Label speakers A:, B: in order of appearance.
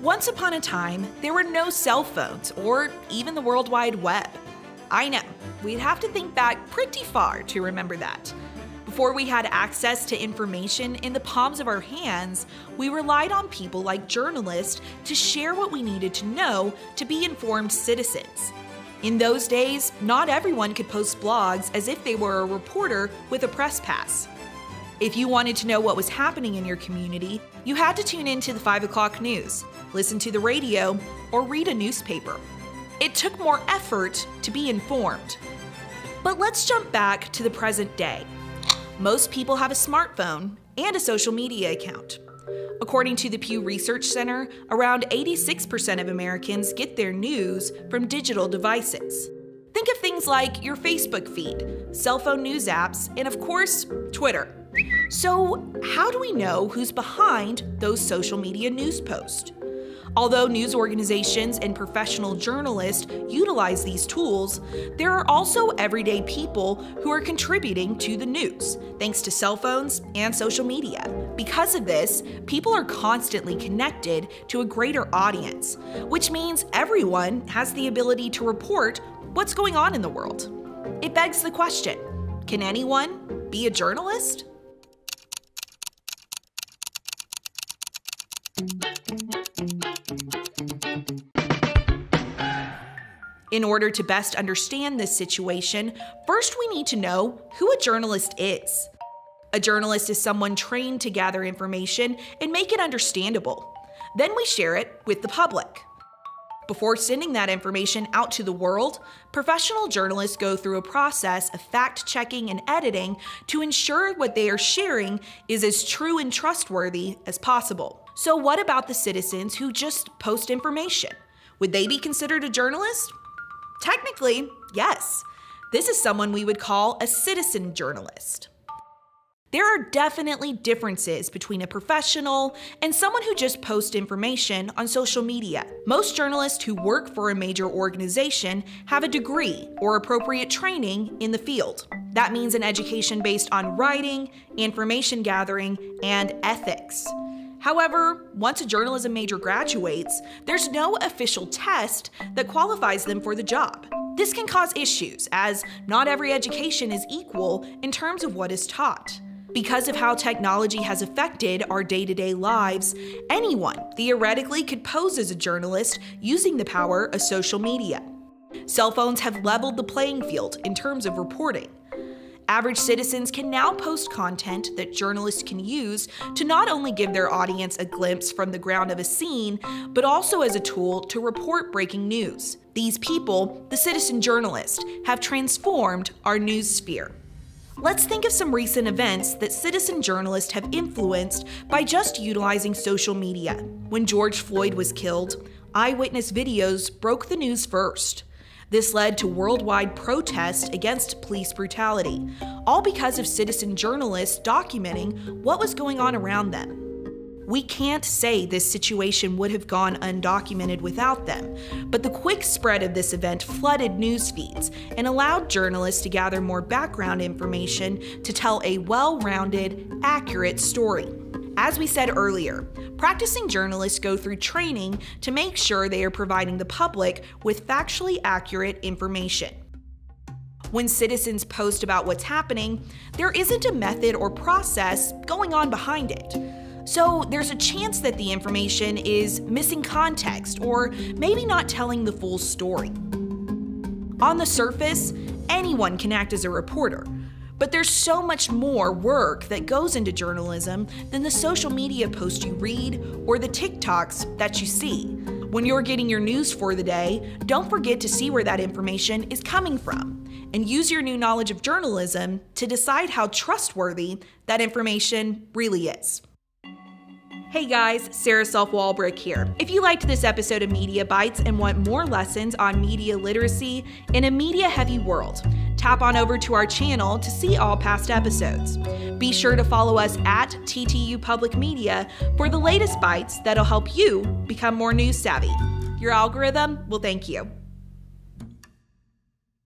A: Once upon a time, there were no cell phones or even the World Wide Web. I know, we'd have to think back pretty far to remember that. Before we had access to information in the palms of our hands, we relied on people like journalists to share what we needed to know to be informed citizens. In those days, not everyone could post blogs as if they were a reporter with a press pass. If you wanted to know what was happening in your community, you had to tune into the 5 o'clock news, listen to the radio, or read a newspaper. It took more effort to be informed. But let's jump back to the present day. Most people have a smartphone and a social media account. According to the Pew Research Center, around 86% of Americans get their news from digital devices. Think of things like your Facebook feed, cell phone news apps, and of course, Twitter. So, how do we know who's behind those social media news posts? Although news organizations and professional journalists utilize these tools, there are also everyday people who are contributing to the news, thanks to cell phones and social media. Because of this, people are constantly connected to a greater audience, which means everyone has the ability to report what's going on in the world. It begs the question, can anyone be a journalist? In order to best understand this situation, first we need to know who a journalist is. A journalist is someone trained to gather information and make it understandable. Then we share it with the public. Before sending that information out to the world, professional journalists go through a process of fact-checking and editing to ensure what they are sharing is as true and trustworthy as possible. So what about the citizens who just post information? Would they be considered a journalist? Technically, yes. This is someone we would call a citizen journalist. There are definitely differences between a professional and someone who just posts information on social media. Most journalists who work for a major organization have a degree or appropriate training in the field. That means an education based on writing, information gathering, and ethics. However, once a journalism major graduates, there's no official test that qualifies them for the job. This can cause issues, as not every education is equal in terms of what is taught. Because of how technology has affected our day-to-day lives, anyone theoretically could pose as a journalist using the power of social media. Cell phones have leveled the playing field in terms of reporting. Average citizens can now post content that journalists can use to not only give their audience a glimpse from the ground of a scene, but also as a tool to report breaking news. These people, the citizen journalists, have transformed our news sphere. Let's think of some recent events that citizen journalists have influenced by just utilizing social media. When George Floyd was killed, eyewitness videos broke the news first. This led to worldwide protests against police brutality, all because of citizen journalists documenting what was going on around them. We can't say this situation would have gone undocumented without them, but the quick spread of this event flooded news feeds and allowed journalists to gather more background information to tell a well-rounded, accurate story. As we said earlier, practicing journalists go through training to make sure they are providing the public with factually accurate information. When citizens post about what's happening, there isn't a method or process going on behind it. So there's a chance that the information is missing context or maybe not telling the full story. On the surface, anyone can act as a reporter. But there's so much more work that goes into journalism than the social media posts you read or the TikToks that you see. When you're getting your news for the day, don't forget to see where that information is coming from and use your new knowledge of journalism to decide how trustworthy that information really is. Hey guys, Sarah Self-Walbrick here. If you liked this episode of Media Bytes and want more lessons on media literacy in a media-heavy world, tap on over to our channel to see all past episodes. Be sure to follow us at TTU Public Media for the latest bites that'll help you become more news savvy. Your algorithm will thank you.